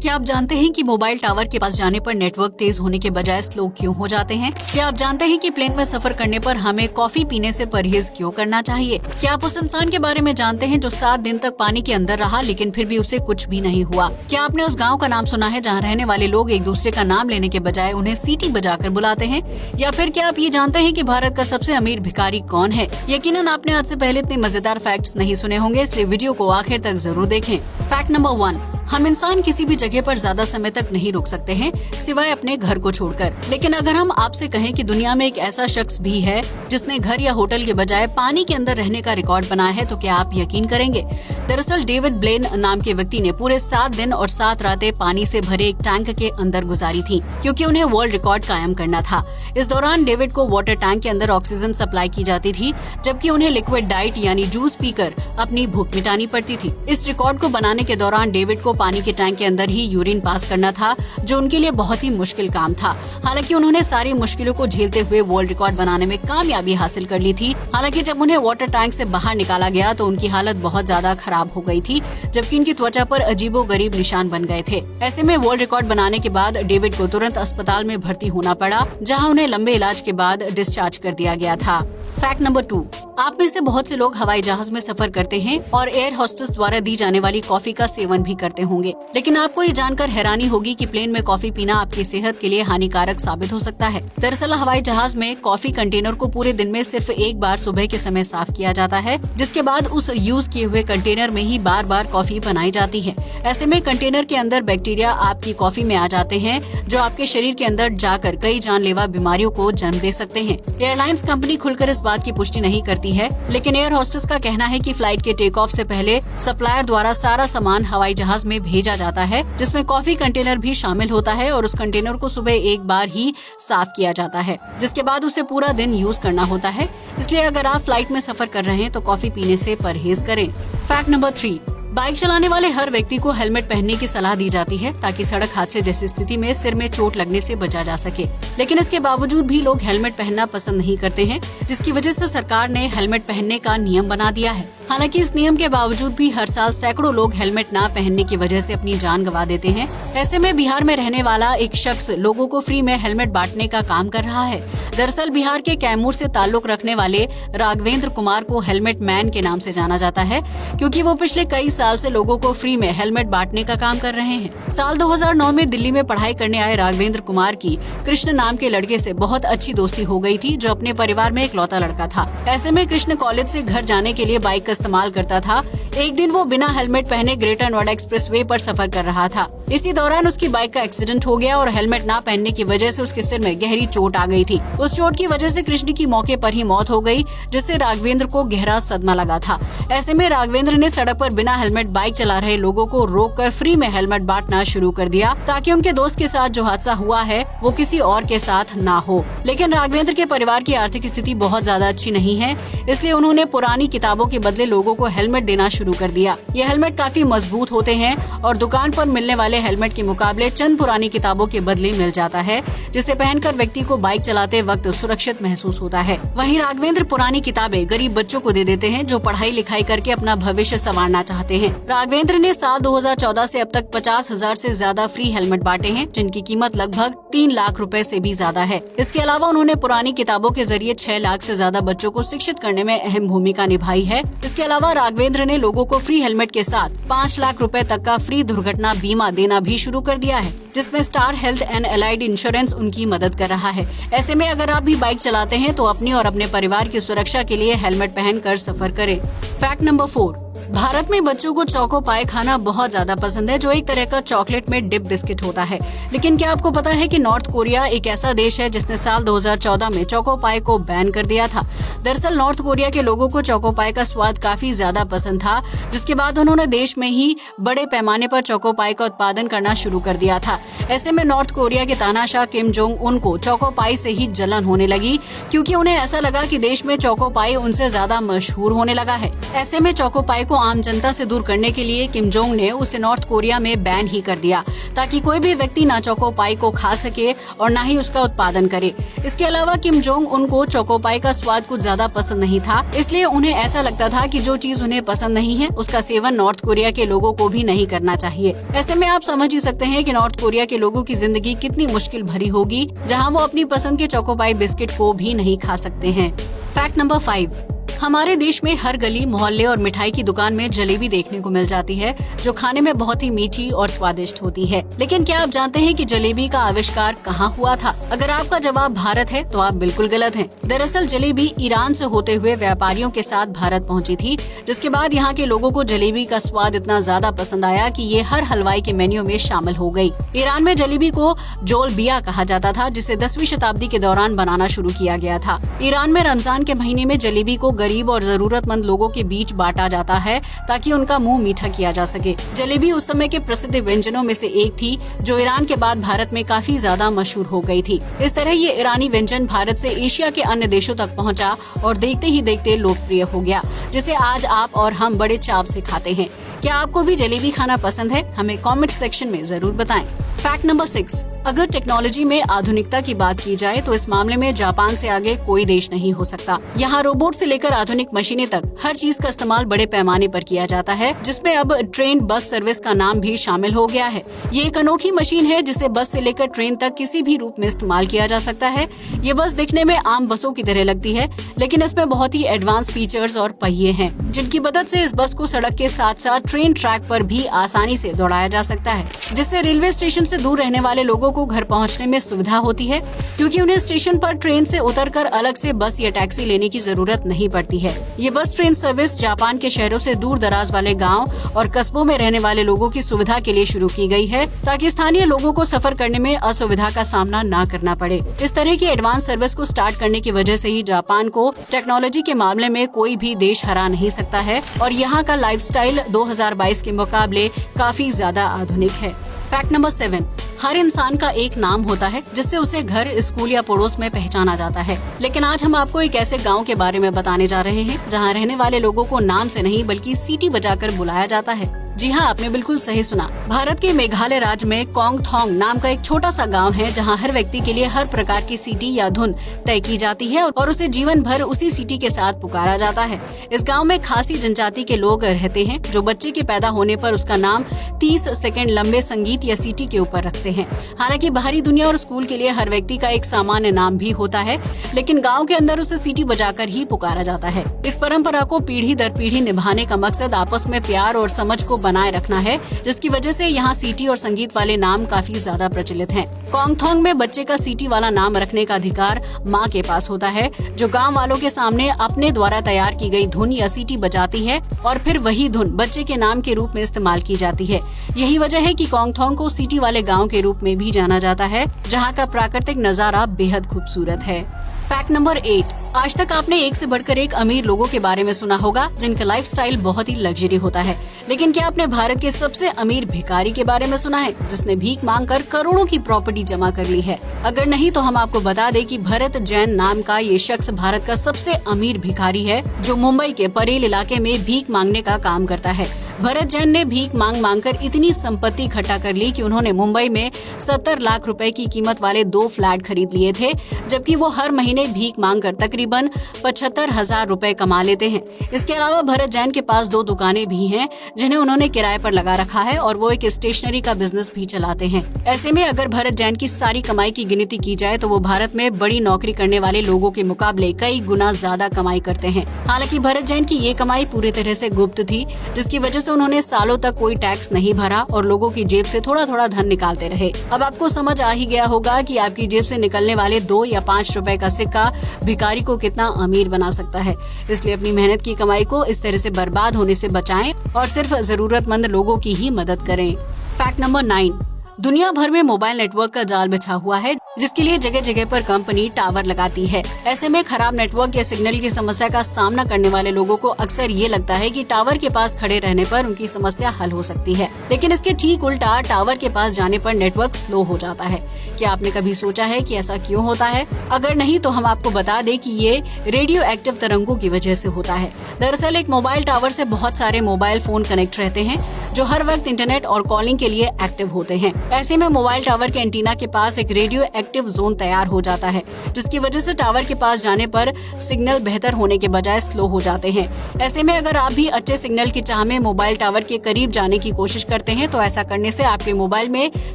क्या आप जानते हैं कि मोबाइल टावर के पास जाने पर नेटवर्क तेज होने के बजाय स्लो क्यों हो जाते हैं? क्या आप जानते हैं कि प्लेन में सफर करने पर हमें कॉफी पीने से परहेज क्यों करना चाहिए? क्या आप उस इंसान के बारे में जानते हैं जो 7 दिन तक पानी के अंदर रहा लेकिन फिर भी उसे कुछ भी नहीं हुआ? क्या आपने उस गाँव का नाम सुना है जहाँ रहने वाले लोग एक दूसरे का नाम लेने के बजाय उन्हें सीटी बजाकर बुलाते हैं? या फिर क्या आप ये जानते हैं कि भारत का सबसे अमीर भिखारी कौन है? यकीनन आपने आज से पहले इतने मजेदार फैक्ट्स नहीं सुने होंगे, इसलिए वीडियो को आखिर तक जरूर देखें। फैक्ट नंबर 1, हम इंसान किसी भी जगह पर ज्यादा समय तक नहीं रुक सकते हैं सिवाय अपने घर को छोड़कर। लेकिन अगर हम आपसे कहें कि दुनिया में एक ऐसा शख्स भी है जिसने घर या होटल के बजाय पानी के अंदर रहने का रिकॉर्ड बनाया है, तो क्या आप यकीन करेंगे? दरअसल डेविड ब्लेन नाम के व्यक्ति ने पूरे 7 दिन और 7 रातें पानी से भरे एक टैंक के अंदर गुजारी थी, क्योंकि उन्हें वर्ल्ड रिकॉर्ड कायम करना था। इस दौरान डेविड को वाटर टैंक के अंदर ऑक्सीजन सप्लाई की जाती थी, जबकि उन्हें लिक्विड डाइट यानी जूस पीकर अपनी भूख मिटानी पड़ती थी। इस रिकॉर्ड को बनाने के दौरान डेविड को पानी के टैंक के अंदर ही यूरिन पास करना था, जो उनके लिए बहुत ही मुश्किल काम था। हालांकि उन्होंने सारी मुश्किलों को झेलते हुए वर्ल्ड रिकॉर्ड बनाने में कामयाबी हासिल कर ली थी। हालांकि जब उन्हें वाटर टैंक से बाहर निकाला गया तो उनकी हालत बहुत ज्यादा खराब हो गई थी, जबकि उनकी त्वचा पर अजीबोगरीब निशान बन गए थे। ऐसे में वर्ल्ड रिकॉर्ड बनाने के बाद डेविड को तुरंत अस्पताल में भर्ती होना पड़ा, जहां उन्हें लंबे इलाज के बाद डिस्चार्ज कर दिया गया था। फैक्ट नंबर 2, आप में से बहुत से लोग हवाई जहाज में सफर करते हैं और एयर होस्टेस द्वारा दी जाने वाली कॉफी का सेवन भी करते होंगे। लेकिन आपको ये जानकर हैरानी होगी कि प्लेन में कॉफी पीना आपकी सेहत के लिए हानिकारक साबित हो सकता है। दरअसल हवाई जहाज में कॉफी कंटेनर को पूरे दिन में सिर्फ एक बार सुबह के समय साफ किया जाता है, जिसके बाद उस यूज किए हुए कंटेनर में ही बार बार कॉफी बनाई जाती है। ऐसे में कंटेनर के अंदर बैक्टीरिया आपकी कॉफी में आ जाते हैं, जो आपके शरीर के अंदर जाकर कई जानलेवा बीमारियों को जन्म दे सकते हैं। एयरलाइंस कंपनी खुलकर इस बात की पुष्टि नहीं करती है, लेकिन एयर होस्टेस का कहना है कि फ्लाइट के टेक ऑफ से पहले सप्लायर द्वारा सारा सामान हवाई जहाज में भेजा जाता है, जिसमें कॉफी कंटेनर भी शामिल होता है और उस कंटेनर को सुबह एक बार ही साफ किया जाता है, जिसके बाद उसे पूरा दिन यूज करना होता है। इसलिए अगर आप फ्लाइट में सफर कर रहे हैं तो कॉफी पीने से परहेज करें। फैक्ट नंबर 3, बाइक चलाने वाले हर व्यक्ति को हेलमेट पहनने की सलाह दी जाती है, ताकि सड़क हादसे जैसी स्थिति में सिर में चोट लगने से बचा जा सके। लेकिन इसके बावजूद भी लोग हेलमेट पहनना पसंद नहीं करते हैं, जिसकी वजह से सरकार ने हेलमेट पहनने का नियम बना दिया है। हालांकि इस नियम के बावजूद भी हर साल सैकड़ों लोग हेलमेट न पहनने की वजह से अपनी जान गंवा देते हैं। ऐसे में बिहार में रहने वाला एक शख्स लोगों को फ्री में हेलमेट बांटने का काम कर रहा है। दरअसल बिहार के कैमूर से ताल्लुक रखने वाले राघवेंद्र कुमार को हेलमेट मैन के नाम से जाना जाता है, क्योंकि वो पिछले कई साल से लोगों को फ्री में हेलमेट बांटने का काम कर रहे हैं। साल 2009 में दिल्ली में पढ़ाई करने आए राघवेंद्र कुमार की कृष्ण नाम के लड़के से बहुत अच्छी दोस्ती हो गई थी, जो अपने परिवार में इकलौता लड़का था। ऐसे में कृष्ण कॉलेज से घर जाने के लिए बाइक का इस्तेमाल करता था। एक दिन वो बिना हेलमेट पहने ग्रेटर नोएडा एक्सप्रेसवे पर सफर कर रहा था। इसी दौरान उसकी बाइक का एक्सीडेंट हो गया और हेलमेट ना पहनने की वजह से उसके सिर में गहरी चोट आ गई थी। उस चोट की वजह से कृष्ण की मौके पर ही मौत हो गई, जिससे राघवेंद्र को गहरा सदमा लगा था। ऐसे में राघवेंद्र ने सड़क पर बिना हेलमेट बाइक चला रहे लोगों को रोककर फ्री में हेलमेट बांटना शुरू कर दिया, ताकि उनके दोस्त के साथ जो हादसा हुआ है वो किसी और के साथ ना हो। लेकिन राघवेंद्र के परिवार की आर्थिक स्थिति बहुत ज्यादा अच्छी नहीं है, इसलिए उन्होंने पुरानी किताबों के बदले लोगों को हेलमेट देना शुरू कर दिया। ये हेलमेट काफी मजबूत होते हैं और दुकान पर मिलने वाले हेलमेट के मुकाबले चंद पुरानी किताबों के बदले मिल जाता है, जिसे पहनकर व्यक्ति को बाइक चलाते वक्त सुरक्षित महसूस होता है। वहीं राघवेंद्र पुरानी किताबें गरीब बच्चों को दे देते हैं, जो पढ़ाई लिखाई करके अपना भविष्य संवारना चाहते हैं। राघवेंद्र ने साल 2014 से अब तक 50,000 से ज्यादा फ्री हेलमेट बांटे हैं, जिनकी कीमत लगभग 3 लाख रुपए से भी ज्यादा है। इसके अलावा उन्होंने पुरानी किताबों के जरिए 6 लाख से ज्यादा बच्चों को शिक्षित करने में अहम भूमिका निभाई है। इसके अलावा राघवेंद्र ने लोगों को फ्री हेलमेट के साथ 5 लाख रुपए तक का फ्री दुर्घटना बीमा देना भी शुरू कर दिया है, जिसमें star health and allied insurance उनकी मदद कर रहा है। ऐसे में अगर आप भी बाइक चलाते हैं तो अपनी और अपने परिवार की सुरक्षा के लिए हेलमेट पहनकर सफर करें। फैक्ट नंबर 4, भारत में बच्चों को चोको पाई खाना बहुत ज्यादा पसंद है, जो एक तरह का चॉकलेट में डिप बिस्किट होता है। लेकिन क्या आपको पता है कि नॉर्थ कोरिया एक ऐसा देश है जिसने साल 2014 में चोको पाई को बैन कर दिया था। दरअसल नॉर्थ कोरिया के लोगों को चोको पाई का स्वाद काफी ज्यादा पसंद था, जिसके बाद उन्होंने देश में ही बड़े पैमाने पर चोको पाई का उत्पादन करना शुरू कर दिया था। ऐसे में नॉर्थ कोरिया के तानाशाह किम जोंग उन को चोको पाई से ही जलन होने लगी, क्योंकि उन्हें ऐसा लगा कि देश में चोको पाई उनसे ज्यादा मशहूर होने लगा है। ऐसे में चोको पाई को आम जनता से दूर करने के लिए किम जोंग ने उसे नॉर्थ कोरिया में बैन ही कर दिया, ताकि कोई भी व्यक्ति ना चोकोपाई को खा सके और ना ही उसका उत्पादन करे। इसके अलावा किम जोंग उनको चोकोपाई का स्वाद कुछ ज्यादा पसंद नहीं था, इसलिए उन्हें ऐसा लगता था कि जो चीज उन्हें पसंद नहीं है उसका सेवन नॉर्थ कोरिया के लोगों को भी नहीं करना चाहिए। ऐसे में आप समझ ही सकते हैं कि नॉर्थ कोरिया के लोगों की जिंदगी कितनी मुश्किल भरी होगी, जहां वो अपनी पसंद के चोकोपाई बिस्किट को भी नहीं खा सकते हैं। फैक्ट नंबर 5, हमारे देश में हर गली, मोहल्ले और मिठाई की दुकान में जलेबी देखने को मिल जाती है, जो खाने में बहुत ही मीठी और स्वादिष्ट होती है। लेकिन क्या आप जानते हैं कि जलेबी का आविष्कार कहाँ हुआ था? अगर आपका जवाब भारत है तो आप बिल्कुल गलत हैं। दरअसल जलेबी ईरान से होते हुए व्यापारियों के साथ भारत पहुंची थी, जिसके बाद यहाँ के लोगों को जलेबी का स्वाद इतना ज्यादा पसंद आया कि ये हर हलवाई के मेन्यू में शामिल हो गई। ईरान में जलेबी को जोलबिया कहा जाता था, जिसे 10वीं शताब्दी के दौरान बनाना शुरू किया गया था। ईरान में रमजान के महीने में जलेबी को गरीब और जरूरतमंद लोगों के बीच बांटा जाता है, ताकि उनका मुंह मीठा किया जा सके। जलेबी उस समय के प्रसिद्ध व्यंजनों में से एक थी, जो ईरान के बाद भारत में काफी ज्यादा मशहूर हो गई थी। इस तरह ये ईरानी व्यंजन भारत से एशिया के अन्य देशों तक पहुंचा और देखते ही देखते लोकप्रिय हो गया, जिसे आज आप और हम बड़े चाव से खाते हैं। क्या आपको भी जलेबी खाना पसंद है? हमें कमेंट सेक्शन में जरूर बताएं। फैक्ट नंबर 6, अगर टेक्नोलॉजी में आधुनिकता की बात की जाए तो इस मामले में जापान से आगे कोई देश नहीं हो सकता। यहाँ रोबोट से लेकर आधुनिक मशीनें तक हर चीज का इस्तेमाल बड़े पैमाने पर किया जाता है, जिसमें अब ट्रेन बस सर्विस का नाम भी शामिल हो गया है। ये एक अनोखी मशीन है जिसे बस से लेकर ट्रेन तक किसी भी रूप में इस्तेमाल किया जा सकता है। ये बस दिखने में आम बसों की तरह लगती है, लेकिन इसमें बहुत ही एडवांस फीचर्स और पहिए हैं, जिनकी मदद से इस बस को सड़क के साथ साथ ट्रेन ट्रैक पर भी आसानी से दौड़ाया जा सकता है, जिससे रेलवे स्टेशन से दूर रहने वाले लोगों को घर पहुंचने में सुविधा होती है, क्योंकि उन्हें स्टेशन पर ट्रेन से उतरकर अलग से बस या टैक्सी लेने की जरूरत नहीं पड़ती है। ये बस ट्रेन सर्विस जापान के शहरों से दूर दराज वाले गांव और कस्बों में रहने वाले लोगों की सुविधा के लिए शुरू की गई है, ताकि स्थानीय लोगों को सफर करने में असुविधा का सामना न करना पड़े। इस तरह की एडवांस सर्विस को स्टार्ट करने की वजह से ही जापान को टेक्नोलॉजी के मामले में कोई भी देश हरा नहीं सकता है, और यहाँ का लाइफस्टाइल 2022 के मुकाबले काफी ज्यादा आधुनिक है। फैक्ट नंबर 7, हर इंसान का एक नाम होता है जिससे उसे घर, स्कूल या पड़ोस में पहचाना जाता है। लेकिन आज हम आपको एक ऐसे गांव के बारे में बताने जा रहे हैं जहां रहने वाले लोगों को नाम से नहीं बल्कि सीटी बजाकर बुलाया जाता है। जी हाँ, आपने बिल्कुल सही सुना। भारत के मेघालय राज्य में कोंगथोंग नाम का एक छोटा सा गांव है, जहां हर व्यक्ति के लिए हर प्रकार की सीटी या धुन तय की जाती है और उसे जीवन भर उसी सीटी के साथ पुकारा जाता है। इस गांव में खासी जनजाति के लोग रहते हैं, जो बच्चे के पैदा होने पर उसका नाम 30 सेकंड लंबे संगीत या सीटी के ऊपर रखते हैं। हालांकि बाहरी दुनिया और स्कूल के लिए हर व्यक्ति का एक सामान्य नाम भी होता है, लेकिन गाँव के अंदर उसे सीटी बजाकर ही पुकारा जाता है। इस परंपरा को पीढ़ी दर पीढ़ी निभाने का मकसद आपस में प्यार और समझ को बनाए रखना है, जिसकी वजह से यहाँ सीटी और संगीत वाले नाम काफी ज्यादा प्रचलित हैं। कोंगथोंग में बच्चे का सीटी वाला नाम रखने का अधिकार माँ के पास होता है, जो गांव वालों के सामने अपने द्वारा तैयार की गई धुन या सीटी बजाती है और फिर वही धुन बच्चे के नाम के रूप में इस्तेमाल की जाती है। यही वजह है कि कोंगथोंग को सीटी वाले गाँव के रूप में भी जाना जाता है, जहाँ का प्राकृतिक नजारा बेहद खूबसूरत है। फैक्ट नंबर 8, आज तक आपने एक से बढ़कर एक अमीर लोगों के बारे में सुना होगा, जिनका लाइफस्टाइल बहुत ही लग्जरी होता है। लेकिन क्या आपने भारत के सबसे अमीर भिखारी के बारे में सुना है, जिसने भीख मांगकर करोड़ों की प्रॉपर्टी जमा कर ली है? अगर नहीं तो हम आपको बता दें कि भरत जैन नाम का ये शख्स भारत का सबसे अमीर भिखारी है, जो मुंबई के परेल इलाके में भीख मांगने का काम करता है। भरत जैन ने भीख मांग कर इतनी संपत्ति इकट्ठा कर ली कि उन्होंने मुंबई में 70 लाख रुपए की कीमत वाले 2 फ्लैट खरीद लिए थे, जबकि वो हर महीने भीख मांगकर तकरीबन 75,000 रुपए कमा लेते हैं। इसके अलावा भरत जैन के पास 2 दुकानें भी हैं, जिन्हें उन्होंने किराए पर लगा रखा है, और वो एक स्टेशनरी का बिजनेस भी चलाते हैं। ऐसे में अगर भरत जैन की सारी कमाई की गिनती की जाए तो वो भारत में बड़ी नौकरी करने वाले लोगों के मुकाबले कई गुना ज्यादा कमाई करते हैं। हालांकि भरत जैन की ये कमाई पूरी तरह से गुप्त थी, जिसकी वजह से उन्होंने सालों तक कोई टैक्स नहीं भरा और लोगों की जेब से थोड़ा थोड़ा धन निकालते रहे। अब आपको समझ आ ही गया होगा कि आपकी जेब से निकलने वाले 2 या 5 रुपए का सिक्का भिखारी को कितना अमीर बना सकता है। इसलिए अपनी मेहनत की कमाई को इस तरह से बर्बाद होने से बचाएं और सिर्फ जरूरतमंद लोगों की ही मदद करें। फैक्ट नंबर 9, दुनिया भर में मोबाइल नेटवर्क का जाल बिछा हुआ है, जिसके लिए जगह जगह पर कंपनी टावर लगाती है। ऐसे में खराब नेटवर्क या सिग्नल की समस्या का सामना करने वाले लोगों को अक्सर ये लगता है कि टावर के पास खड़े रहने पर उनकी समस्या हल हो सकती है, लेकिन इसके ठीक उल्टा टावर के पास जाने पर नेटवर्क स्लो हो जाता है। क्या आपने कभी सोचा है कि ऐसा क्यों होता है? अगर नहीं तो हम आपको बता दें कि ये रेडियो एक्टिव तरंगों की वजह से होता है। दरअसल एक मोबाइल टावर से बहुत सारे मोबाइल फोन कनेक्ट रहते हैं जो हर वक्त इंटरनेट और कॉलिंग के लिए एक्टिव होते हैं। ऐसे में मोबाइल टावर के एंटीना के पास एक रेडियो एक्टिव जोन तैयार हो जाता है, जिसकी वजह से टावर के पास जाने पर सिग्नल बेहतर होने के बजाय स्लो हो जाते हैं। ऐसे में अगर आप भी अच्छे सिग्नल की चाह में मोबाइल टावर के करीब जाने की कोशिश करते हैं तो ऐसा करने से आपके मोबाइल में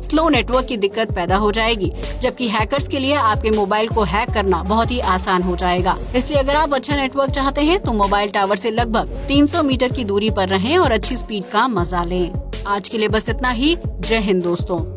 स्लो नेटवर्क की दिक्कत पैदा हो जाएगी, जबकि हैकर्स के लिए आपके मोबाइल को हैक करना बहुत ही आसान हो जाएगा। इसलिए अगर आप अच्छा नेटवर्क चाहते हैं तो मोबाइल टावर से लगभग 300 मीटर की दूरी पर रहें और अच्छी स्पीड का मजा लें। आज के लिए बस इतना ही। जय हिंद दोस्तों।